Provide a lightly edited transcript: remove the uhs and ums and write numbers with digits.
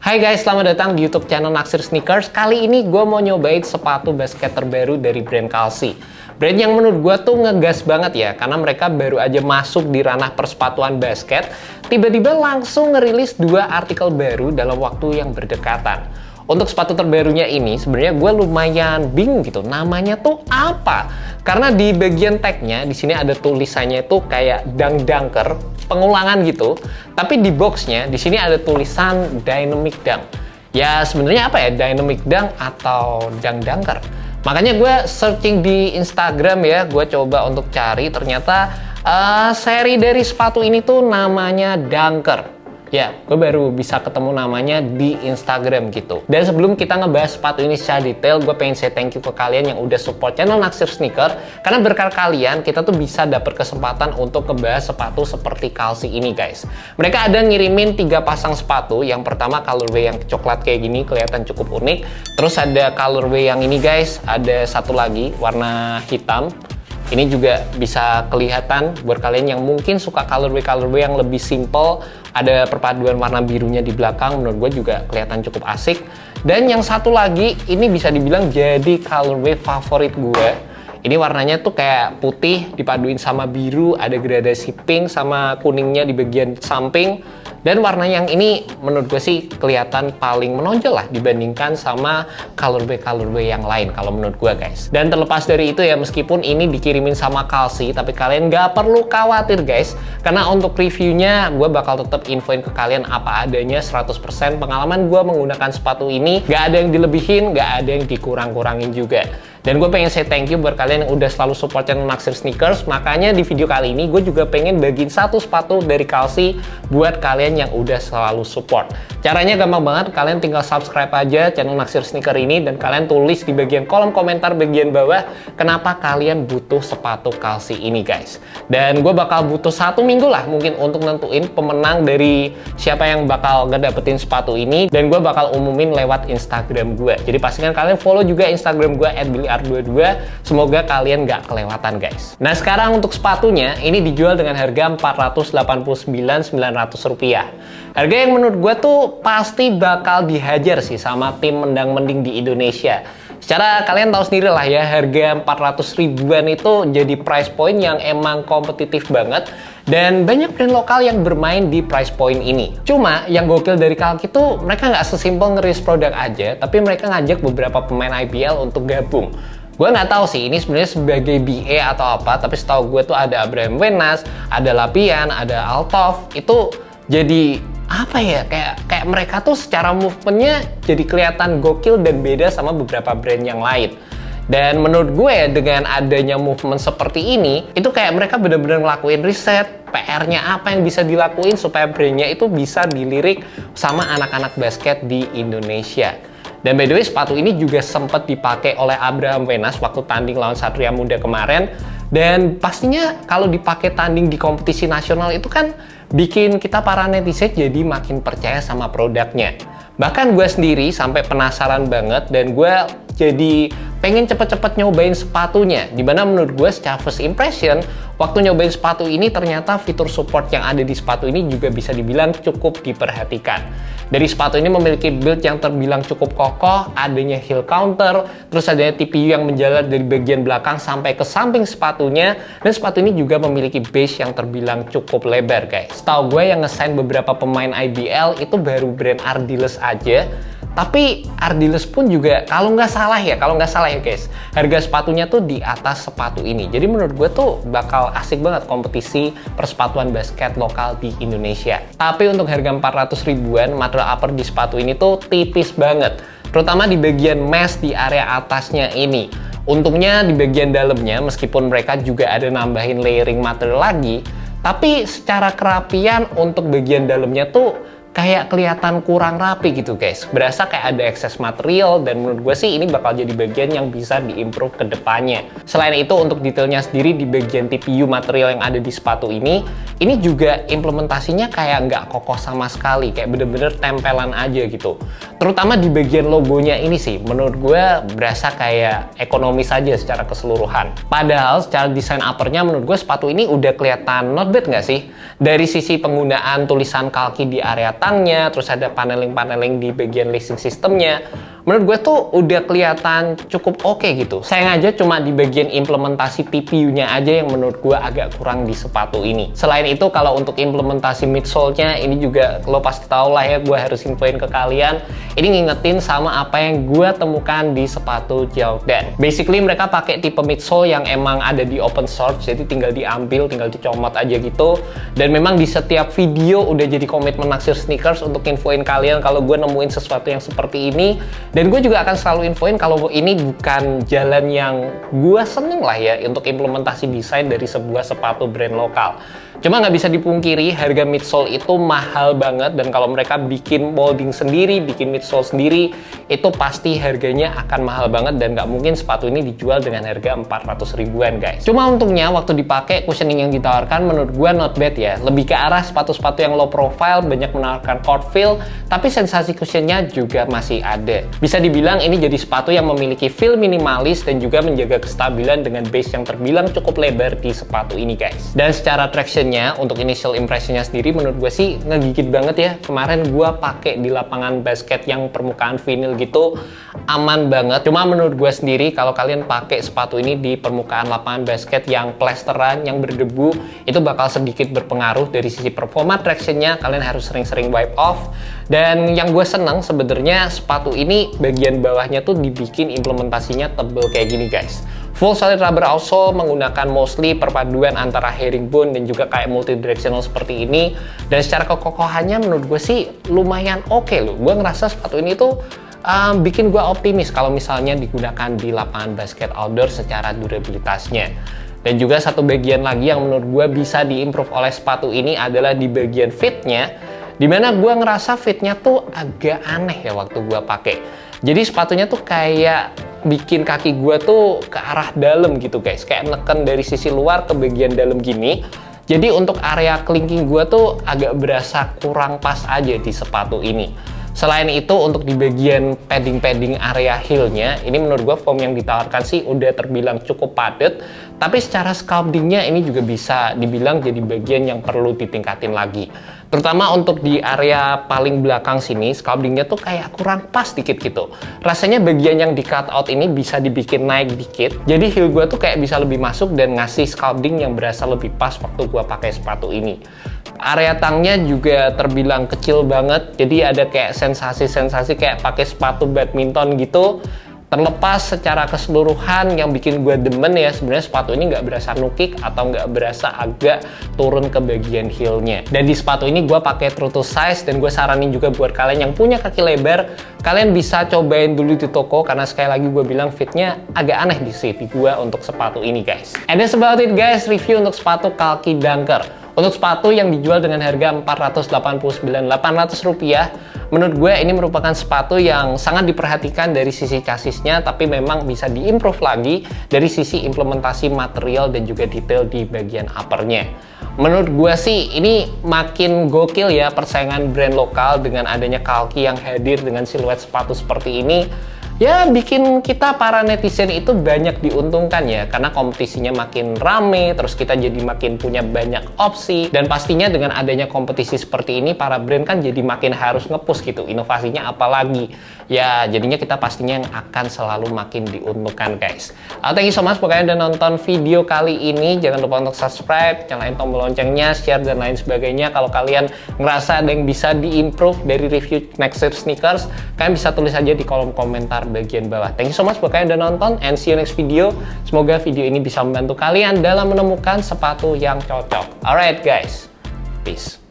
Hai guys, selamat datang di YouTube channel Naksir Sneakers. Kali ini gue mau nyobain sepatu basket terbaru dari brand Kalsi. Brand yang menurut gue tuh ngegas banget ya, karena mereka baru aja masuk di ranah persepatuan basket, tiba-tiba langsung ngerilis 2 artikel baru dalam waktu yang berdekatan. Untuk sepatu terbarunya ini sebenarnya gue lumayan bingung gitu, namanya tuh apa? Karena di bagian tagnya di sini ada tulisannya itu kayak Dunk Dunker, pengulangan gitu. Tapi di boxnya di sini ada tulisan Dynamic Dunk. Ya sebenarnya apa ya, Dynamic Dunk atau Dunk Dunker? Makanya gue searching di Instagram ya, gue coba untuk cari, ternyata seri dari sepatu ini tuh namanya Dunker. Ya, gue baru bisa ketemu namanya di Instagram gitu. Dan sebelum kita ngebahas sepatu ini secara detail, gue pengen say thank you ke kalian yang udah support channel Naksir Sneaker. Karena berkat kalian, kita tuh bisa dapet kesempatan untuk ngebahas sepatu seperti Kalsi ini guys. Mereka ada ngirimin 3 pasang sepatu. Yang pertama colorway yang coklat kayak gini, kelihatan cukup unik. Terus ada colorway yang ini guys, ada satu lagi warna hitam. Ini juga bisa kelihatan buat kalian yang mungkin suka colorway yang lebih simple. Ada perpaduan warna birunya di belakang, menurut gue juga kelihatan cukup asik. Dan yang satu lagi, ini bisa dibilang jadi colorway favorit gue. Ini warnanya tuh kayak putih dipaduin sama biru, ada gradasi pink sama kuningnya di bagian samping. Dan warna yang ini menurut gue sih kelihatan paling menonjol lah dibandingkan sama colorway yang lain kalau menurut gue guys. Dan terlepas dari itu ya, meskipun ini dikirimin sama Kalsi, tapi kalian nggak perlu khawatir guys. Karena untuk reviewnya gue bakal tetap infoin ke kalian apa adanya, 100% pengalaman gue menggunakan sepatu ini. Nggak ada yang dilebihin, nggak ada yang dikurang-kurangin juga. Dan gue pengen say thank you buat kalian yang udah selalu support channel Naksir Sneakers. Makanya di video kali ini gue juga pengen bagiin 1 sepatu dari Kalsi buat kalian yang udah selalu support. Caranya gampang banget, kalian tinggal subscribe aja channel Naksir Sneaker ini dan kalian tulis di bagian kolom komentar bagian bawah kenapa kalian butuh sepatu Kalsi ini guys. Dan gue bakal butuh 1 minggu lah mungkin untuk nentuin pemenang dari siapa yang bakal ngedapetin sepatu ini, dan gue bakal umumin lewat Instagram gue. Jadi pastikan kalian follow juga Instagram gue @billyar22. Semoga kalian nggak kelewatan guys. Nah sekarang untuk sepatunya ini dijual dengan harga Rp489.900. Harga yang menurut gue tuh pasti bakal dihajar sih sama tim mendang-mending di Indonesia. Secara kalian tahu sendiri lah ya, harga 400 ribuan itu jadi price point yang emang kompetitif banget. Dan banyak brand lokal yang bermain di price point ini. Cuma yang gokil dari Kalki itu mereka nggak sesimpel ngeris produk aja, tapi mereka ngajak beberapa pemain IBL untuk gabung. Gue nggak tahu sih ini sebenarnya sebagai BA atau apa, tapi setahu gue tuh ada Abraham Wenas, ada Lapian, ada Altov. Itu jadi apa ya, kayak mereka tuh secara movementnya jadi kelihatan gokil dan beda sama beberapa brand yang lain. Dan menurut gue dengan adanya movement seperti ini, itu kayak mereka bener-bener ngelakuin riset, PR-nya apa yang bisa dilakuin supaya brandnya itu bisa dilirik sama anak-anak basket di Indonesia. Dan by the way, sepatu ini juga sempat dipakai oleh Abraham Wenas waktu tanding lawan Satria Muda kemarin. Dan pastinya kalau dipakai tanding di kompetisi nasional itu kan bikin kita para netizen jadi makin percaya sama produknya. Bahkan gue sendiri sampai penasaran banget dan gue jadi pengen cepet-cepet nyobain sepatunya. Dimana menurut gue secara first impression, waktu nyobain sepatu ini ternyata fitur support yang ada di sepatu ini juga bisa dibilang cukup diperhatikan. Dari sepatu ini memiliki build yang terbilang cukup kokoh, adanya heel counter, terus adanya TPU yang menjalar dari bagian belakang sampai ke samping sepatunya, dan sepatu ini juga memiliki base yang terbilang cukup lebar guys. Setahu gue yang ngesign beberapa pemain IBL itu baru brand Ardiles aja. Tapi Ardiles pun juga kalau nggak salah ya guys, harga sepatunya tuh di atas sepatu ini. Jadi menurut gue tuh bakal asik banget kompetisi persepatuan basket lokal di Indonesia. Tapi untuk harga 400 ribuan, material upper di sepatu ini tuh tipis banget. Terutama di bagian mesh di area atasnya ini. Untungnya di bagian dalamnya, meskipun mereka juga ada nambahin layering material lagi, tapi secara kerapian untuk bagian dalamnya tuh kayak kelihatan kurang rapi gitu guys. Berasa kayak ada excess material, dan menurut gue sih ini bakal jadi bagian yang bisa diimprove ke depannya. Selain itu untuk detailnya sendiri di bagian TPU material yang ada di sepatu ini juga implementasinya kayak nggak kokoh sama sekali, kayak bener-bener tempelan aja gitu. Terutama di bagian logonya ini sih, menurut gue berasa kayak ekonomis aja secara keseluruhan. Padahal secara desain uppernya menurut gue sepatu ini udah kelihatan not bad nggak sih? Dari sisi penggunaan tulisan kalki di area tangnya, terus ada paneling-paneling di bagian lacing sistemnya, menurut gue tuh udah kelihatan cukup oke gitu. Sayang aja cuma di bagian implementasi TPU-nya aja yang menurut gue agak kurang di sepatu ini. Selain itu, kalau untuk implementasi midsole-nya, ini juga lo pasti tau lah ya, gue harus infoin ke kalian. Ini ngingetin sama apa yang gue temukan di sepatu Jordan. Basically mereka pakai tipe midsole yang emang ada di open source, jadi tinggal diambil, tinggal dicomot aja gitu. Dan memang di setiap video udah jadi komitmen Naksir Sneakers untuk infoin kalian kalau gue nemuin sesuatu yang seperti ini. Dan gue juga akan selalu infoin kalau ini bukan jalan yang gue seneng lah ya untuk implementasi desain dari sebuah sepatu brand lokal. Cuma nggak bisa dipungkiri, harga midsole itu mahal banget, dan kalau mereka bikin molding sendiri, bikin midsole sendiri, itu pasti harganya akan mahal banget, dan nggak mungkin sepatu ini dijual dengan harga 400 ribuan guys. Cuma untungnya waktu dipakai, cushioning yang ditawarkan menurut gue not bad ya, lebih ke arah sepatu-sepatu yang low profile, banyak menawarkan court feel, tapi sensasi cushionnya juga masih ada. Bisa dibilang ini jadi sepatu yang memiliki feel minimalis dan juga menjaga kestabilan dengan base yang terbilang cukup lebar di sepatu ini guys. Dan secara traction, untuk initial impressionnya sendiri menurut gue sih ngegigit banget ya. Kemarin gue pakai di lapangan basket yang permukaan vinyl gitu, aman banget. Cuma menurut gue sendiri kalau kalian pakai sepatu ini di permukaan lapangan basket yang plesteran, yang berdebu, itu bakal sedikit berpengaruh dari sisi performa tractionnya. Kalian harus sering-sering wipe off. Dan yang gue seneng sebenarnya sepatu ini bagian bawahnya tuh dibikin implementasinya tebel kayak gini guys. Full solid rubber outsole menggunakan mostly perpaduan antara herringbone dan juga kayak multi directional seperti ini. Dan secara kekokohannya menurut gue sih lumayan oke loh. Gue ngerasa sepatu ini tuh bikin gue optimis kalau misalnya digunakan di lapangan basket outdoor secara durabilitasnya. Dan juga satu bagian lagi yang menurut gue bisa diimprove oleh sepatu ini adalah di bagian fitnya, dimana gue ngerasa fitnya tuh agak aneh ya waktu gue pakai. Jadi sepatunya tuh kayak bikin kaki gue tuh ke arah dalam gitu guys, kayak neken dari sisi luar ke bagian dalam gini. Jadi untuk area kelingking gue tuh agak berasa kurang pas aja di sepatu ini. Selain itu untuk di bagian padding-padding area heel-nya, ini menurut gue foam yang ditawarkan sih udah terbilang cukup padat, tapi secara sculptingnya ini juga bisa dibilang jadi bagian yang perlu ditingkatin lagi. Terutama untuk di area paling belakang sini, sculptingnya tuh kayak kurang pas dikit gitu. Rasanya bagian yang di cut out ini bisa dibikin naik dikit, jadi heel gue tuh kayak bisa lebih masuk dan ngasih sculpting yang berasa lebih pas waktu gue pakai sepatu ini. Area tangnya juga terbilang kecil banget, jadi ada kayak sensasi-sensasi kayak pakai sepatu badminton gitu. Terlepas secara keseluruhan yang bikin gue demen ya, sebenarnya sepatu ini nggak berasa nukik atau nggak berasa agak turun ke bagian heelnya. Dan di sepatu ini gue pakai true to size, dan gue saranin juga buat kalian yang punya kaki lebar, kalian bisa cobain dulu di toko, karena sekali lagi gue bilang fitnya agak aneh di CV gue untuk sepatu ini guys. And that's about it guys, review untuk sepatu Kalki Dunker. Untuk sepatu yang dijual dengan harga Rp489.800, menurut gue ini merupakan sepatu yang sangat diperhatikan dari sisi chassisnya, tapi memang bisa diimprove lagi dari sisi implementasi material dan juga detail di bagian uppernya. Menurut gue sih ini makin gokil ya persaingan brand lokal dengan adanya Kalki yang hadir dengan siluet sepatu seperti ini. Ya bikin kita para netizen itu banyak diuntungkan ya, karena kompetisinya makin rame, terus kita jadi makin punya banyak opsi, dan pastinya dengan adanya kompetisi seperti ini para brand kan jadi makin harus nge-push gitu inovasinya apalagi. Ya jadinya kita pastinya yang akan selalu makin diuntungkan guys. Thank you so much buat kalian udah nonton video kali ini. Jangan lupa untuk subscribe, nyalain tombol loncengnya, share dan lain sebagainya. Kalau kalian ngerasa ada yang bisa diimprove dari review Naksir Sneakers, kalian bisa tulis aja di kolom komentar bagian bawah. Thank you so much buat kalian udah nonton, and see you next video. Semoga video ini bisa membantu kalian dalam menemukan sepatu yang cocok. Alright guys, peace.